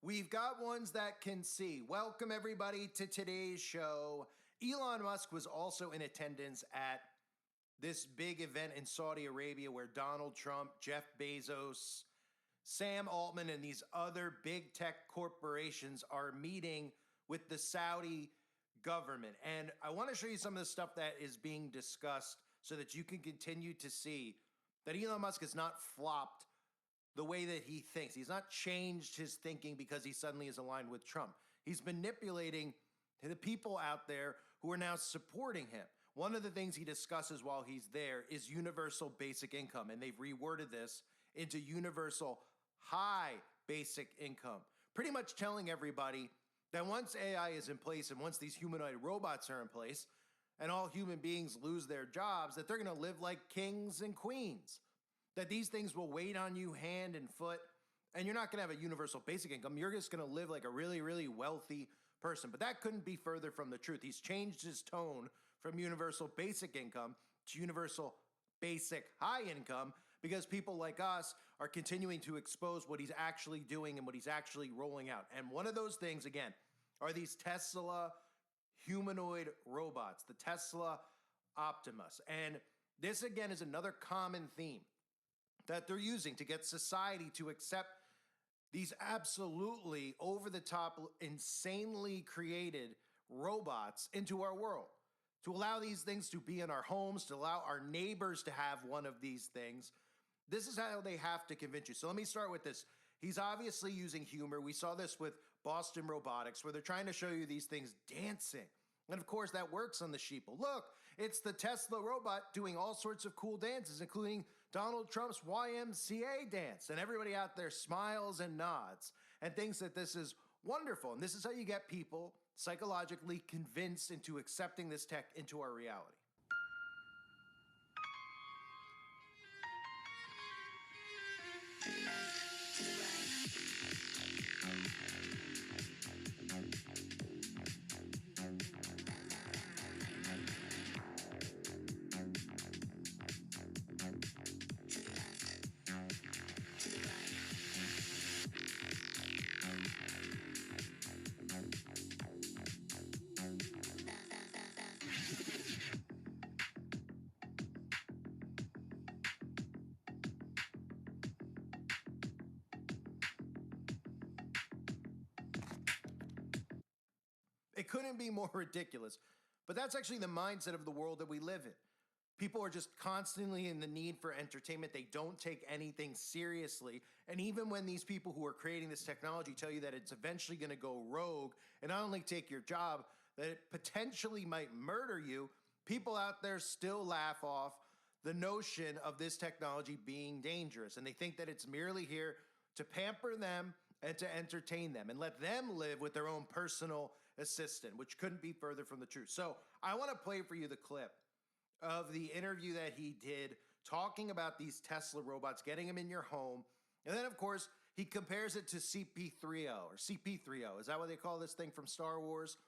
We've got ones that can see. Welcome, everybody, to today's show. Elon Musk was also in attendance at this big event in Saudi Arabia where Donald Trump, Jeff Bezos, Sam Altman, and these other big tech corporations are meeting with the Saudi government. And I want to show you some of the stuff that is being discussed so that you can continue to see that Elon Musk has not flopped the way that he thinks. He's not changed his thinking because he suddenly is aligned with Trump. He's manipulating the people out there who are now supporting him. One of the things he discusses while he's there is universal basic income, and they've reworded this into universal high basic income, pretty much telling everybody that once AI is in place and once these humanoid robots are in place and all human beings lose their jobs, that they're going to live like kings and queens, that these things will wait on you hand and foot, and you're not going to have a universal basic income. You're just going to live like a really, really wealthy person. But that couldn't be further from the truth. He's changed his tone from universal basic income to universal basic high income because people like us are continuing to expose what he's actually doing and what he's actually rolling out. And one of those things, again, are these Tesla humanoid robots, the Tesla Optimus. And this, again, is another common theme that they're using to get society to accept these absolutely over-the-top, insanely created robots into our world, to allow these things to be in our homes, to allow our neighbors to have one of these things. This is how they have to convince you. So let me start with this. He's obviously using humor. We saw this with Boston Robotics, where they're trying to show you these things dancing. And of course, that works on the sheeple. Look, it's the Tesla robot doing all sorts of cool dances, including Donald Trump's YMCA dance. And everybody out there smiles and nods and thinks that this is wonderful. And this is how you get people psychologically convinced into accepting this tech into our reality. It couldn't be more ridiculous, but that's actually the mindset of the world that we live in. People are just constantly in the need for entertainment. They don't take anything seriously. And even when these people who are creating this technology tell you that it's eventually going to go rogue and not only take your job, that it potentially might murder you, people out there still laugh off the notion of this technology being dangerous. And they think that it's merely here to pamper them and to entertain them and let them live with their own personal assistant, which couldn't be further from the truth. So I want to play for you the clip of the interview that he did talking about these Tesla robots, getting them in your home. And then, of course, he compares it to CP3O or CP3O. Is that what they call this thing from Star Wars?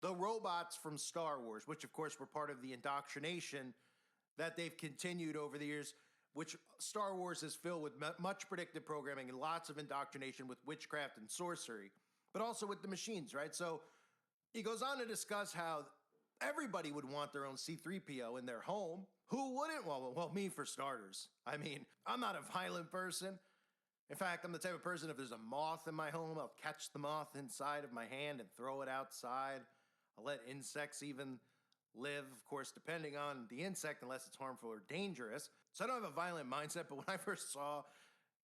The robots from Star Wars, which, of course, were part of the indoctrination that they've continued over the years, which Star Wars is filled with much predictive programming and lots of indoctrination with witchcraft and sorcery, but also with the machines, right? So he goes on to discuss how everybody would want their own C-3PO in their home. Who wouldn't? Well, me for starters. I mean, I'm not a violent person. In fact, I'm the type of person, if there's a moth in my home, I'll catch the moth inside of my hand and throw it outside. I'll let insects even live, of course, depending on the insect, unless it's harmful or dangerous. So I don't have a violent mindset, but when I first saw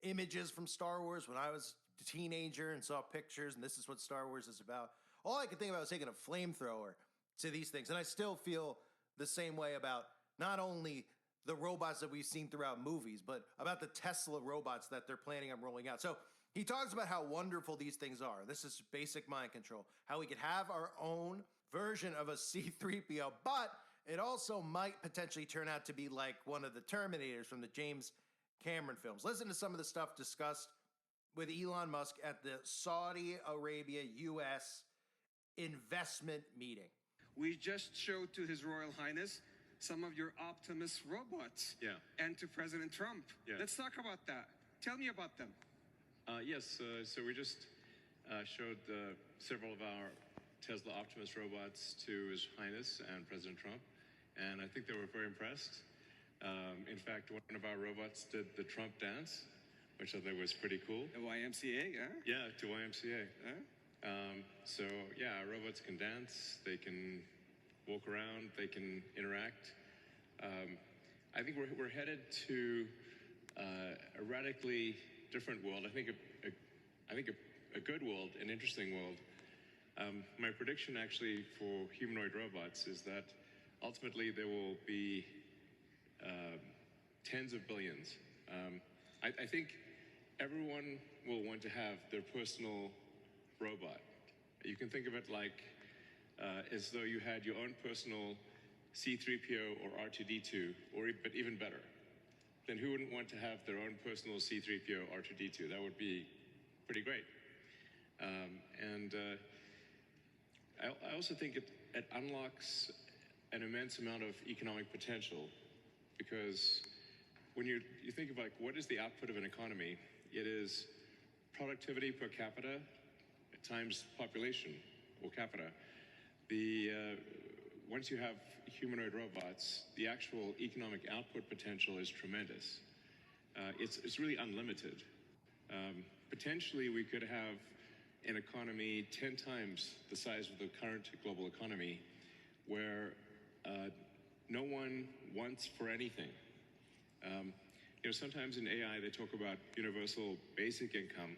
images from Star Wars when I was a teenager and saw pictures, and this is what Star Wars is about, all I could think about was taking a flamethrower to these things. And I still feel the same way about not only the robots that we've seen throughout movies, but about the Tesla robots that they're planning on rolling out. So he talks about how wonderful these things are. This is basic mind control, how we could have our own version of a C-3PO, but it also might potentially turn out to be like one of the Terminators from the James Cameron films. Listen to some of the stuff discussed with Elon Musk at the Saudi Arabia U.S. investment meeting. We just showed to His Royal Highness some of your Optimus robots. Yeah. And to President Trump. Yeah. Let's talk about that. Tell me about them. Yes, so we just showed several of our Tesla Optimus robots to His Highness and President Trump, and I think they were very impressed. In fact, one of our robots did the Trump dance, which I thought was pretty cool. The YMCA, yeah? Yeah, to YMCA. Huh? So yeah, our robots can dance, they can walk around, they can interact. I think we're headed to a radically different world. I think a good world, an interesting world. My prediction actually for humanoid robots is that ultimately there will be tens of billions. I think everyone will want to have their personal robot. You can think of it like as though you had your own personal C-3PO or R2-D2, but even better. Then who wouldn't want to have their own personal C-3PO or R2-D2? That would be pretty great. I also think it unlocks an immense amount of economic potential, because when you think of like what is the output of an economy, it is productivity per capita times population or capita. Once you have humanoid robots, the actual economic output potential is tremendous. It's really unlimited. Potentially, we could have an economy 10 times the size of the current global economy, where no one wants for anything. Sometimes in AI they talk about universal basic income.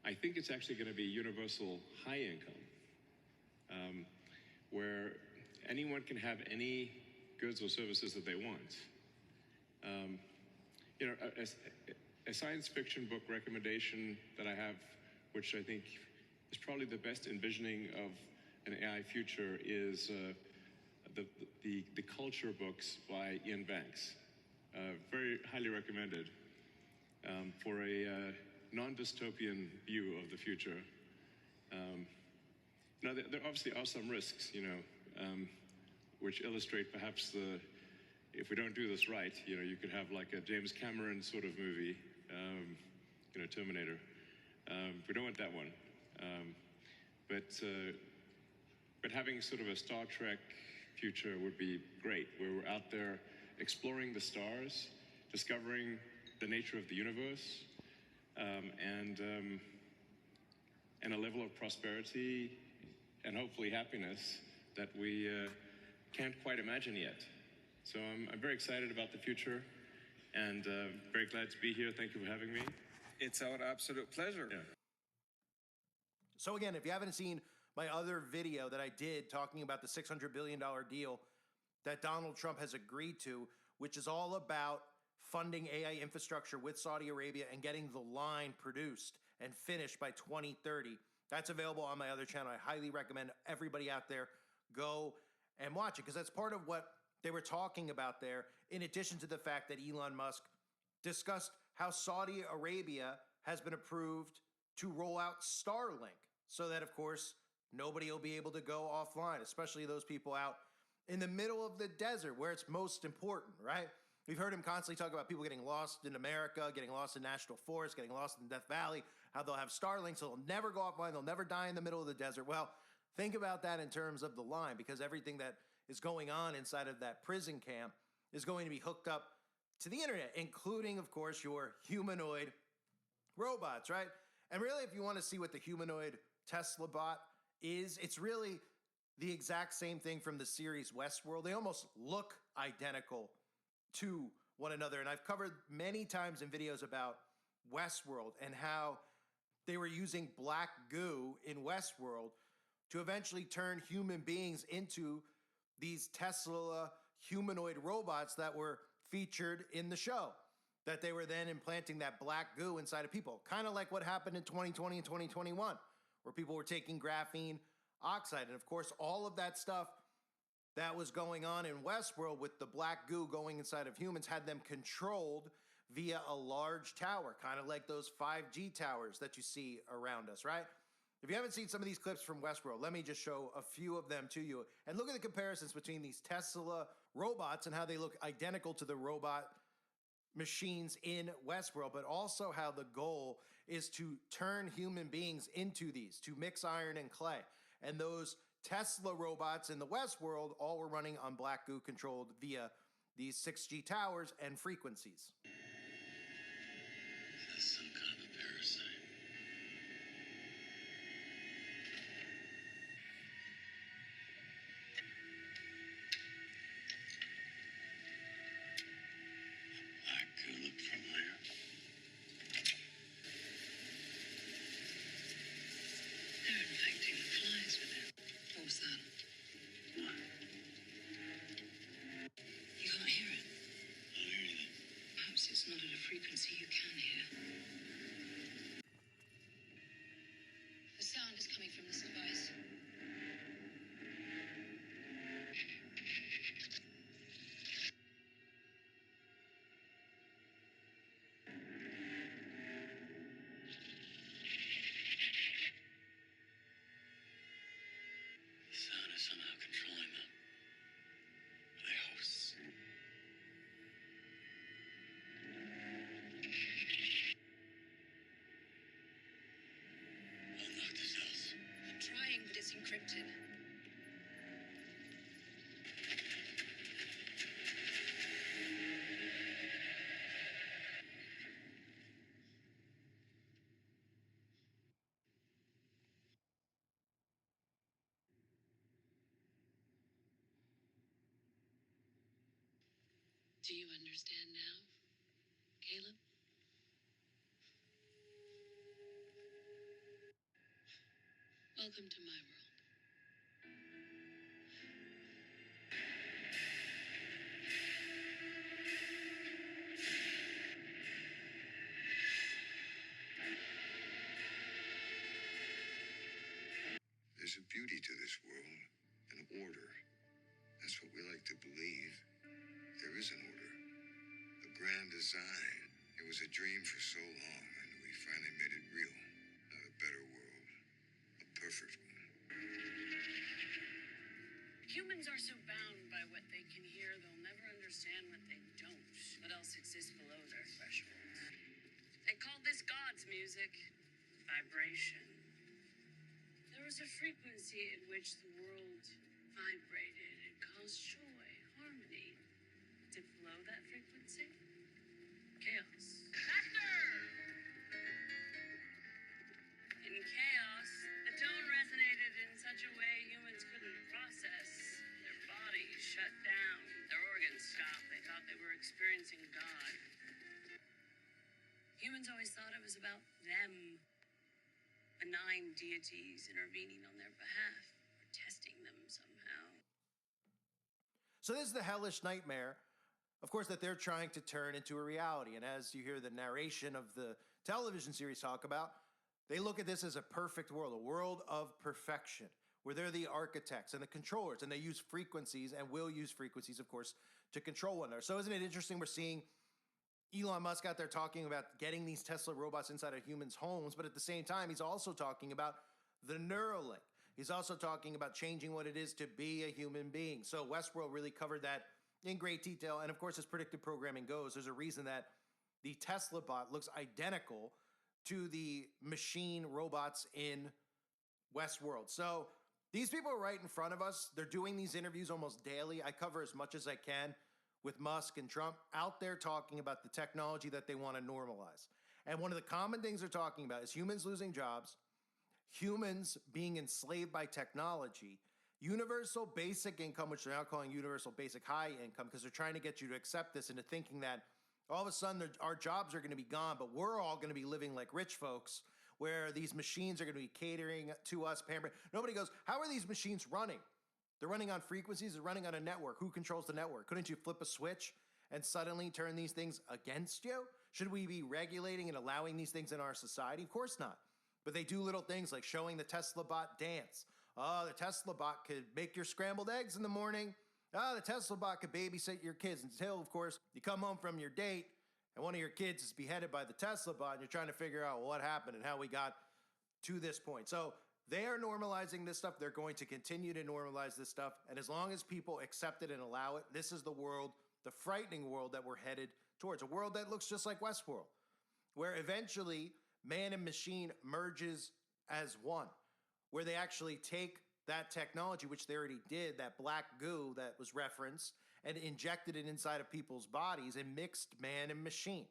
I think it's actually going to be universal high income, where anyone can have any goods or services that they want. A science fiction book recommendation that I have, which I think is probably the best envisioning of an AI future, is the culture books by Ian Banks. Very highly recommended for a non-dystopian view of the future. Now, there obviously are some risks, which illustrate perhaps if we don't do this right, you could have like a James Cameron sort of movie, Terminator. We don't want that one. But having sort of a Star Trek future would be great, where we're out there exploring the stars, discovering the nature of the universe, and a level of prosperity and hopefully happiness that we can't quite imagine yet. So I'm very excited about the future, and very glad to be here. Thank you for having me. It's our absolute pleasure. Yeah. So again, if you haven't seen my other video that I did talking about the $600 billion deal that Donald Trump has agreed to, which is all about funding AI infrastructure with Saudi Arabia and getting the line produced and finished by 2030. That's available on my other channel. I highly recommend everybody out there go and watch it, because that's part of what they were talking about there, in addition to the fact that Elon Musk discussed how Saudi Arabia has been approved to roll out Starlink, so that, of course, nobody will be able to go offline, especially those people out in the middle of the desert where it's most important, right? We've heard him constantly talk about people getting lost in America, getting lost in national forests, getting lost in Death Valley, how they'll have Starlink, so they'll never go offline, they'll never die in the middle of the desert. Well, think about that in terms of the line, because everything that is going on inside of that prison camp is going to be hooked up to the internet, including, of course, your humanoid robots, right? And really, if you want to see what the humanoid Tesla bot is, it's really the exact same thing from the series Westworld. They almost look identical to one another. And I've covered many times in videos about Westworld and how they were using black goo in Westworld to eventually turn human beings into these Tesla humanoid robots that were featured in the show, that they were then implanting that black goo inside of people, kind of like what happened in 2020 and 2021, where people were taking graphene oxide. And of course, all of that stuff that was going on in Westworld with the black goo going inside of humans had them controlled via a large tower, kind of like those 5G towers that you see around us, right? If you haven't seen some of these clips from Westworld, let me just show a few of them to you. And look at the comparisons between these Tesla robots and how they look identical to the robot machines in Westworld, but also how the goal is to turn human beings into these, to mix iron and clay. And those Tesla robots in the Westworld all were running on black goo controlled via these 6G towers and frequencies. That's some kind of a parasite. Black goo looked familiar. They're infecting the flies with it. What was that? What? You can't hear it. I don't hear anything. Perhaps it's not at a frequency you can hear. The sound is coming from this device. The sound is somehow controlling them. Are they hosts? Unlock the cells. I'm trying, but it's encrypted. Do you understand now, Caleb? Welcome to my world. There's a beauty to this world, an order. That's what we like to believe. There is an order, a grand design. It was a dream for so long, and we finally made it real. Not a better world, a perfect one. Humans are so bound by what they can hear, they'll never understand what they don't. What else exists below their threshold? They called this God's music vibration. There was a frequency at which the world vibrated. It caused joy, harmony. Dip below that frequency? Chaos. Factor! In chaos, the tone resonated in such a way humans couldn't process. Their bodies shut down. Their organs stopped. They thought they were experiencing God. Humans always thought it was about them. Benign deities intervening on their behalf, or testing them somehow. So this is the hellish nightmare, of course, that they're trying to turn into a reality. And as you hear the narration of the television series talk about, they look at this as a perfect world, a world of perfection, where they're the architects and the controllers, and they use frequencies and will use frequencies, of course, to control one another. So isn't it interesting we're seeing Elon Musk out there talking about getting these Tesla robots inside of humans' homes, but at the same time, he's also talking about the Neuralink. He's also talking about changing what it is to be a human being. So Westworld really covered that in great detail. And of course, as predictive programming goes, there's a reason that the Tesla bot looks identical to the machine robots in Westworld. So these people are right in front of us. They're doing these interviews almost daily. I cover as much as I can with Musk and Trump out there talking about the technology that they want to normalize. And one of the common things they're talking about is humans losing jobs, humans being enslaved by technology, universal basic income, which they're now calling universal basic high income, because they're trying to get you to accept this into thinking that all of a sudden our jobs are going to be gone, but we're all going to be living like rich folks, where these machines are going to be catering to us, pampering. Nobody goes, how are these machines running? They're running on frequencies, they're running on a network. Who controls the network? Couldn't you flip a switch and suddenly turn these things against you? Should we be regulating and allowing these things in our society? Of course not. But they do little things like showing the Tesla bot dance. Oh, the Tesla bot could make your scrambled eggs in the morning. Oh, the Tesla bot could babysit your kids until, of course, you come home from your date and one of your kids is beheaded by the Tesla bot and you're trying to figure out what happened and how we got to this point. So they are normalizing this stuff. They're going to continue to normalize this stuff. And as long as people accept it and allow it, this is the world, the frightening world that we're headed towards, a world that looks just like Westworld, where eventually man and machine merges as one, where they actually take that technology, which they already did, that black goo that was referenced, and injected it inside of people's bodies and mixed man and machine.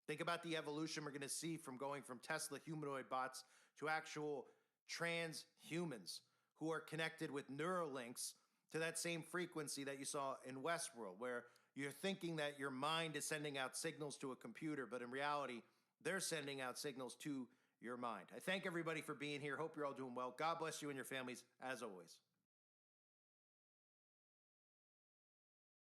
Think about the evolution we're going to see from going from Tesla humanoid bots to actual transhumans who are connected with Neuralinks to that same frequency that you saw in Westworld, where you're thinking that your mind is sending out signals to a computer, but in reality, they're sending out signals to your mind. I thank everybody for being here. Hope you're all doing well. God bless you and your families, as always.